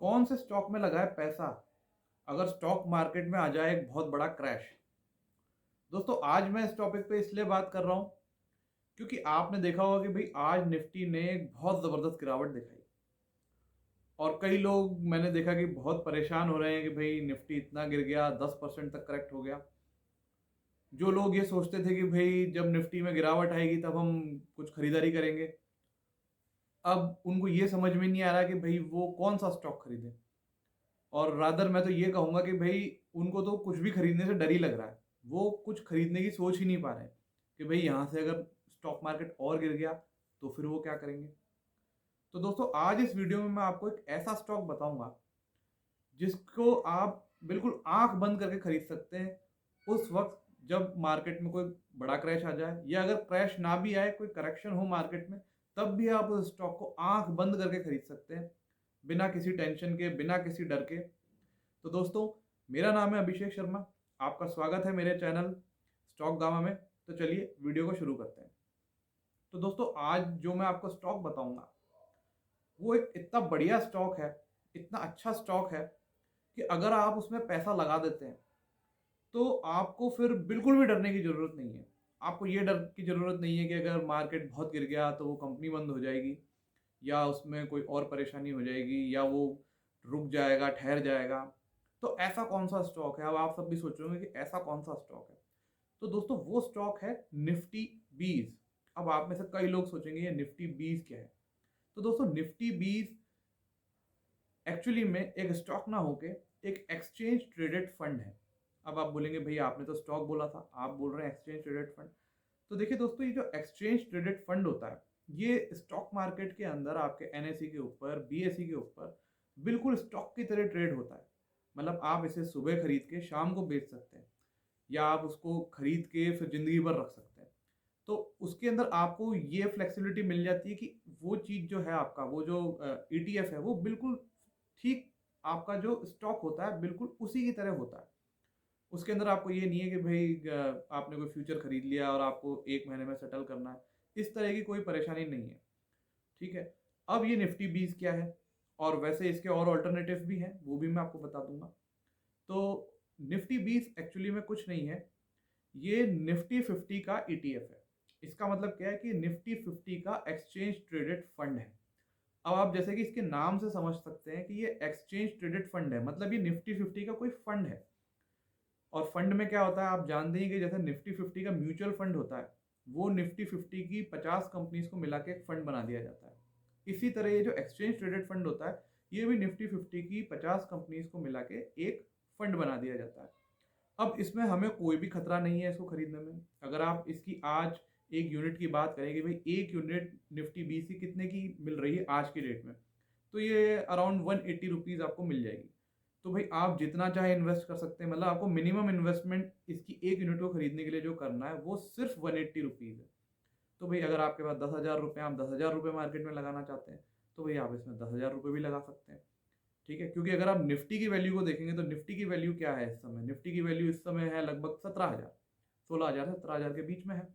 कौन से स्टॉक में लगाए पैसा अगर स्टॉक मार्केट में आ जाए एक बहुत बड़ा क्रैश। दोस्तों आज मैं इस टॉपिक पे इसलिए बात कर रहा हूं क्योंकि आपने देखा होगा कि भाई आज निफ्टी ने एक बहुत जबरदस्त गिरावट दिखाई और कई लोग मैंने देखा कि बहुत परेशान हो रहे हैं कि भाई निफ्टी इतना गिर गया, 10% तक करेक्ट हो गया। जो लोग ये सोचते थे कि भाई जब निफ्टी में गिरावट आएगी तब हम कुछ खरीदारी करेंगे, अब उनको ये समझ में नहीं आ रहा कि भाई वो कौन सा स्टॉक खरीदें। और रादर मैं तो ये कहूंगा कि भाई उनको तो कुछ भी खरीदने से डर ही लग रहा है। वो कुछ खरीदने की सोच ही नहीं पा रहे हैं कि भाई यहाँ से अगर स्टॉक मार्केट और गिर गया तो फिर वो क्या करेंगे। तो दोस्तों आज इस वीडियो में मैं आपको एक ऐसा स्टॉक बताऊंगा जिसको आप बिल्कुल आंख बंद करके खरीद सकते हैं उस वक्त जब मार्केट में कोई बड़ा क्रैश आ जाए, या अगर क्रैश ना भी आए, कोई करेक्शन हो मार्केट में, तब भी आप उस स्टॉक को आंख बंद करके खरीद सकते हैं बिना किसी टेंशन के, बिना किसी डर के। तो दोस्तों मेरा नाम है अभिषेक शर्मा, आपका स्वागत है मेरे चैनल स्टॉक गामा में। तो चलिए वीडियो को शुरू करते हैं। तो दोस्तों आज जो मैं आपको स्टॉक बताऊंगा वो एक इतना बढ़िया स्टॉक है, इतना अच्छा स्टॉक है कि अगर आप उसमें पैसा लगा देते हैं तो आपको फिर बिल्कुल भी डरने की जरूरत नहीं है। आपको ये डर की जरूरत नहीं है कि अगर मार्केट बहुत गिर गया तो वो कंपनी बंद हो जाएगी, या उसमें कोई और परेशानी हो जाएगी, या वो रुक जाएगा, ठहर जाएगा। तो ऐसा कौन सा स्टॉक है, अब आप सब भी सोचोगे कि ऐसा कौन सा स्टॉक है। तो दोस्तों वो स्टॉक है निफ्टी 20। अब आप में से कई लोग सोचेंगे ये निफ्टी 20 क्या है। तो दोस्तों निफ्टी 20 एक्चुअली में एक स्टॉक ना होके एक एक्सचेंज ट्रेडेड फंड है। अब आप बोलेंगे भाई आपने तो स्टॉक बोला था, आप बोल रहे हैं एक्सचेंज ट्रेडेड फंड। तो देखिए दोस्तों, ये जो एक्सचेंज ट्रेडेड फंड होता है ये स्टॉक मार्केट के अंदर आपके एनएसई के ऊपर, बीएसई के ऊपर बिल्कुल स्टॉक की तरह ट्रेड होता है। मतलब आप इसे सुबह खरीद के शाम को बेच सकते हैं, या आप उसको खरीद के फिर जिंदगी भर रख सकते हैं। तो उसके अंदर आपको ये फ्लेक्सिबिलिटी मिल जाती है कि वो चीज जो है आपका, वो जो ईटीएफ है, वो बिल्कुल ठीक आपका जो स्टॉक होता है बिल्कुल उसी की तरह होता है। उसके अंदर आपको ये नहीं है कि भाई आपने कोई फ्यूचर खरीद लिया और आपको एक महीने में सेटल करना है। इस तरह की कोई परेशानी नहीं है। ठीक है। अब ये निफ्टी 20 क्या है, और वैसे इसके और ऑल्टरनेटिव भी हैं, वो भी मैं आपको बता दूंगा। तो निफ्टी 20 एक्चुअली में कुछ नहीं है, ये निफ्टी 50 का ईटीएफ है। इसका मतलब क्या है कि निफ्टी 50 का एक्सचेंज ट्रेडेड फंड है। अब आप जैसे कि इसके नाम से समझ सकते हैं कि ये एक्सचेंज ट्रेडेड फंड है, मतलब ये निफ्टी 50 का कोई फंड है। और फंड में क्या होता है आप जानते हैं कि जैसे निफ्टी 50 का म्यूचुअल फंड होता है, वो निफ्टी 50 की 50 कंपनीज को मिला के एक फंड बना दिया जाता है। इसी तरह ये जो एक्सचेंज ट्रेडेड फंड होता है ये भी निफ्टी 50 की 50 कंपनीज को मिला के एक फंड बना दिया जाता है। अब इसमें हमें कोई भी खतरा नहीं है इसको खरीदने में। अगर आप इसकी आज एक यूनिट की बात करें कि भाई एक यूनिट निफ्टी 20 की कितने की मिल रही है आज की डेट में, तो ये अराउंड 180 रुपीज आपको मिल जाएगी। तो भाई आप जितना चाहे इन्वेस्ट कर सकते हैं, मतलब आपको मिनिमम इन्वेस्टमेंट इसकी एक यूनिट को खरीदने के लिए जो करना है वो सिर्फ 180 रुपीज है। तो भाई अगर आपके पास 10,000 रुपये, आप 10,000 रुपये मार्केट में लगाना चाहते हैं, तो भाई आप इसमें 10,000 रुपये भी लगा सकते हैं। ठीक है, क्योंकि अगर आप निफ्टी की वैल्यू को देखेंगे तो निफ्टी की वैल्यू क्या है इस समय, निफ्टी की वैल्यू इस समय है लगभग 17,000, 16,000 से 17,000 के बीच में है।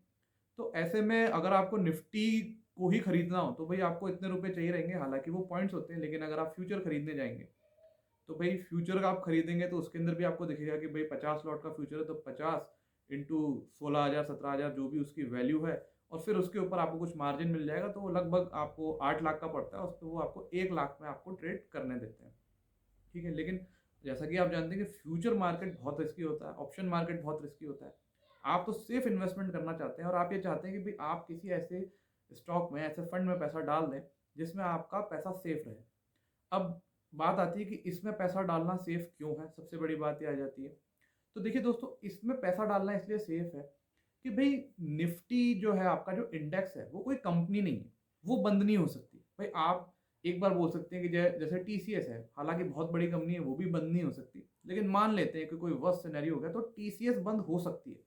तो ऐसे में अगर आपको निफ्टी को ही खरीदना हो तो भाई आपको इतने रुपए चाहिए रहेंगे। हालांकि वो पॉइंट्स होते हैं, लेकिन अगर आप फ्यूचर खरीदने जाएंगे तो भाई फ्यूचर का आप खरीदेंगे तो उसके अंदर भी आपको दिखेगा कि भाई 50 लॉट का फ्यूचर है, तो 50 इंटू 16,000, 17,000 जो भी उसकी वैल्यू है, और फिर उसके ऊपर आपको कुछ मार्जिन मिल जाएगा, तो वो लगभग आपको 8 लाख का पड़ता है। उस पर वो आपको 1 लाख में आपको ट्रेड करने देते हैं। ठीक है, लेकिन जैसा कि आप जानते हैं कि फ्यूचर मार्केट बहुत रिस्की होता है, ऑप्शन मार्केट बहुत रिस्की होता है। आप तो सेफ इन्वेस्टमेंट करना चाहते हैं और आप ये चाहते हैं कि भाई आप किसी ऐसे स्टॉक में, ऐसे फंड में पैसा डाल दें जिसमें आपका पैसा सेफ रहे। अब बात आती है कि इसमें पैसा डालना सेफ क्यों है, सबसे बड़ी बात ये आ जाती है। तो देखिए दोस्तों, इसमें पैसा डालना इसलिए सेफ है कि भाई निफ्टी जो है आपका जो इंडेक्स है वो कोई कंपनी नहीं है, वो बंद नहीं हो सकती। भाई आप एक बार बोल सकते हैं कि जैसे टीसीएस है, हालांकि बहुत बड़ी कंपनी है, वो भी बंद नहीं हो सकती। लेकिन मान लेते हैं कि कोई वर्स्ट सिनेरियो हो गया तो टीसीएस बंद हो सकती है,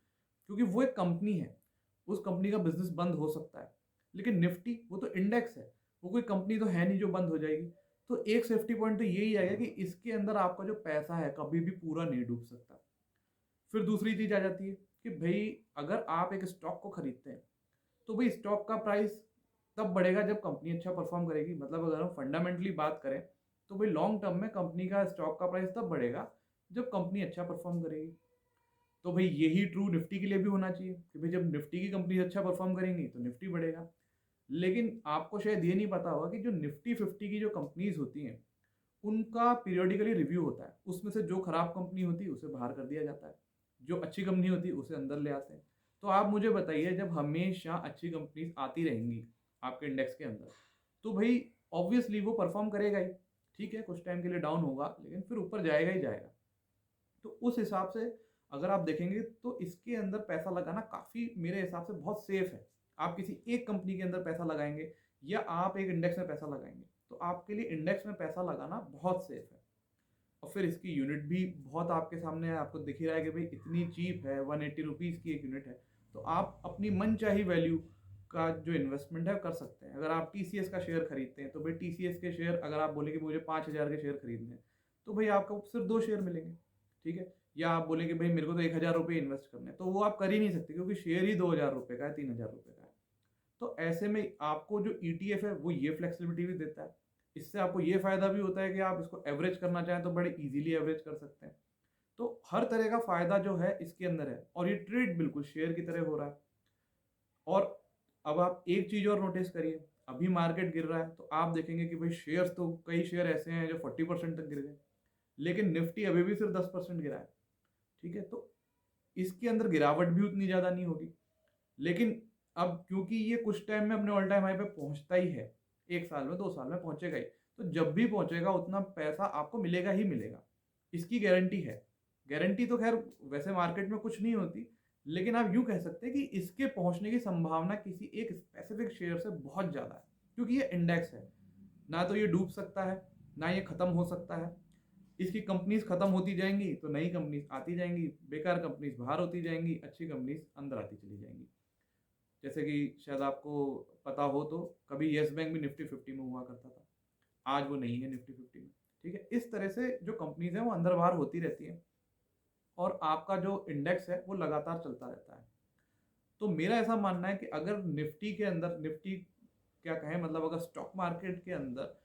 क्योंकि वो एक कंपनी है, उस कंपनी का बिजनेस बंद हो सकता है। लेकिन निफ्टी वो तो इंडेक्स है, वो कोई कंपनी तो है नहीं जो बंद हो जाएगी। तो एक सेफ्टी पॉइंट तो यही आएगा कि इसके अंदर आपका जो पैसा है कभी भी पूरा नहीं डूब सकता। फिर दूसरी चीज आ जाती है कि भाई अगर आप एक स्टॉक को खरीदते हैं तो भाई स्टॉक का प्राइस तब बढ़ेगा जब कंपनी अच्छा परफॉर्म करेगी। मतलब अगर हम फंडामेंटली बात करें तो भाई लॉन्ग टर्म में कंपनी का स्टॉक का प्राइस तब बढ़ेगा जब कंपनी अच्छा परफॉर्म करेगी। तो भाई यही ट्रू निफ्टी के लिए भी होना चाहिए कि भाई जब निफ्टी की कंपनी अच्छा परफॉर्म करेंगी तो निफ्टी बढ़ेगा। लेकिन आपको शायद ये नहीं पता होगा कि जो निफ्टी 50 की जो कंपनीज होती हैं उनका पीरियोडिकली रिव्यू होता है। उसमें से जो खराब कंपनी होती है उसे बाहर कर दिया जाता है, जो अच्छी कंपनी होती है उसे अंदर ले आते हैं। तो आप मुझे बताइए, जब हमेशा अच्छी कंपनीज आती रहेंगी आपके इंडेक्स के अंदर, तो भाई ऑब्वियसली वो परफॉर्म करेगा ही। ठीक है, कुछ टाइम के लिए डाउन होगा लेकिन फिर ऊपर जाएगा ही जाएगा। तो उस हिसाब से अगर आप देखेंगे तो इसके अंदर पैसा लगाना काफ़ी मेरे हिसाब से बहुत सेफ है। आप किसी एक कंपनी के अंदर पैसा लगाएंगे या आप एक इंडेक्स में पैसा लगाएंगे तो आपके लिए इंडेक्स में पैसा लगाना बहुत सेफ है। और फिर इसकी यूनिट भी बहुत आपके सामने है, आपको दिख ही रहा है कि भाई इतनी चीप है, 180 रुपीज़ की एक यूनिट है। तो आप अपनी मनचाही वैल्यू का जो इन्वेस्टमेंट है कर सकते हैं। अगर आप टीसीएस का शेयर खरीदते हैं तो भाई टीसीएस के शेयर अगर आप बोले कि मुझे 5,000 के शेयर खरीदने हैं तो भाई आपको सिर्फ 2 शेयर मिलेंगे। ठीक है, या आप बोले कि भाई मेरे को तो 1,000 रुपये इन्वेस्ट करने हैं, तो वो आप कर ही नहीं सकते क्योंकि शेयर ही 2,000 रुपये का है, 3,000 रुपये का है। तो ऐसे में आपको जो ईटीएफ है वो ये फ्लेक्सिबिलिटी भी देता है। इससे आपको ये फायदा भी होता है कि आप इसको एवरेज करना चाहें तो बड़े इजीली एवरेज कर सकते हैं। तो हर तरह का फायदा जो है इसके अंदर है और ये ट्रेड बिल्कुल शेयर की तरह हो रहा है। और अब आप एक चीज और नोटिस करिए, अभी मार्केट गिर रहा है तो आप देखेंगे कि भाई शेयर्स तो कई शेयर ऐसे हैं जो 40% तक गिर गए, लेकिन निफ्टी अभी भी सिर्फ 10% गिरा है। ठीक है, तो इसके अंदर गिरावट भी उतनी ज्यादा नहीं होगी। लेकिन अब क्योंकि ये कुछ टाइम में अपने ऑल टाइम हाई पे पहुंचता ही है, 1 साल में 2 साल में पहुंचेगा ही, तो जब भी पहुंचेगा उतना पैसा आपको मिलेगा ही मिलेगा, इसकी गारंटी है। गारंटी तो खैर वैसे मार्केट में कुछ नहीं होती, लेकिन आप यूं कह सकते हैं कि इसके पहुंचने की संभावना किसी एक स्पेसिफिक शेयर से बहुत ज़्यादा है, क्योंकि ये इंडेक्स है। ना तो ये डूब सकता है, ना ये खत्म हो सकता है। इसकी कंपनीज खत्म होती जाएंगी तो नई कंपनीज आती जाएंगी, बेकार कंपनीज बाहर होती जाएंगी, अच्छी कंपनीज अंदर आती चली जाएंगी। जैसे कि शायद आपको पता हो तो कभी येस बैंक भी निफ्टी 50 में हुआ करता था, आज वो नहीं है निफ्टी 50 में। ठीक है, इस तरह से जो कंपनीज हैं वो अंदर बाहर होती रहती हैं और आपका जो इंडेक्स है वो लगातार चलता रहता है। तो मेरा ऐसा मानना है कि अगर निफ्टी के अंदर, निफ्टी क्या कहें, मतलब अगर स्टॉक मार्केट के अंदर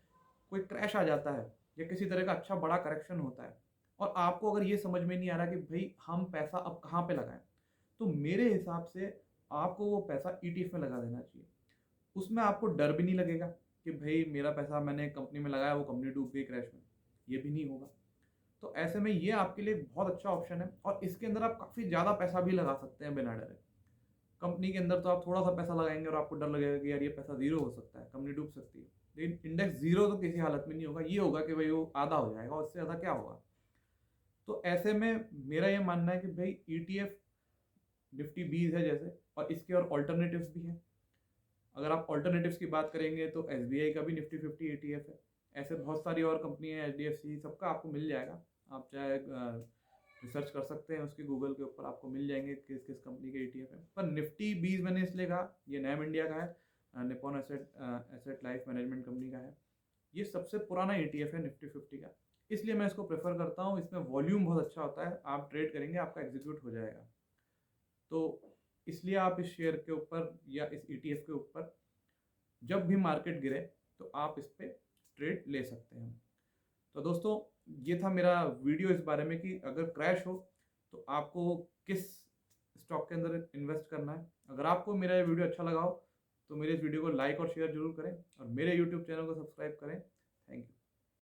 कोई क्रैश आ जाता है या किसी तरह का अच्छा बड़ा करेक्शन होता है और आपको अगर ये समझ में नहीं आ रहा कि भाई हम पैसा अब कहाँ पे लगाएं, तो मेरे हिसाब से आपको वो पैसा ईटीएफ में लगा देना चाहिए। उसमें आपको डर भी नहीं लगेगा कि भाई मेरा पैसा मैंने कंपनी में लगाया, वो कंपनी डूब गई क्रैश में, ये भी नहीं होगा। तो ऐसे में ये आपके लिए बहुत अच्छा ऑप्शन है और इसके अंदर आप काफ़ी ज़्यादा पैसा भी लगा सकते हैं बिना डरे। कंपनी के अंदर तो आप थोड़ा सा पैसा लगाएंगे और आपको डर लगेगा कि यार ये पैसा जीरो हो सकता है, कंपनी डूब सकती है। लेकिन इंडेक्स जीरो तो किसी हालत में नहीं होगा, ये होगा कि भाई वो आधा हो जाएगा, उससे ज़्यादा क्या होगा। तो ऐसे में मेरा ये मानना है कि भाई ईटीएफ निफ्टी 20 है जैसे, और इसके और ऑल्टरनेटिव्स भी हैं। अगर आप ऑल्टरनेटिव्स की बात करेंगे तो एसबीआई का भी निफ्टी 50 ईटीएफ है। ऐसे बहुत सारी और कंपनी है, एचडीएफसी, सबका आपको मिल जाएगा। आप चाहे रिसर्च कर सकते हैं उसके, गूगल के ऊपर आपको मिल जाएंगे किस किस कंपनी के ईटीएफ है। पर निफ्टी 20 मैंने इसलिए कहा, ये नैम इंडिया का है, Nippon asset asset life management company का है। ये सबसे पुराना ईटीएफ है निफ्टी 50 का, इसलिए मैं इसको प्रेफर करता हूँ। इसमें वॉल्यूम बहुत अच्छा होता है, आप ट्रेड करेंगे आपका एग्जीक्यूट हो जाएगा। तो इसलिए आप इस शेयर के ऊपर या इस ईटीएफ के ऊपर जब भी मार्केट गिरे तो आप इस पे ट्रेड ले सकते हैं। तो दोस्तों, ये था मेरा वीडियो इस बारे में कि अगर क्रैश हो तो आपको किस स्टॉक के अंदर इन्वेस्ट करना है। अगर आपको मेरा ये वीडियो अच्छा लगा हो तो मेरे इस वीडियो को लाइक और शेयर जरूर करें और मेरे यूट्यूब चैनल को सब्सक्राइब करें। Thank you.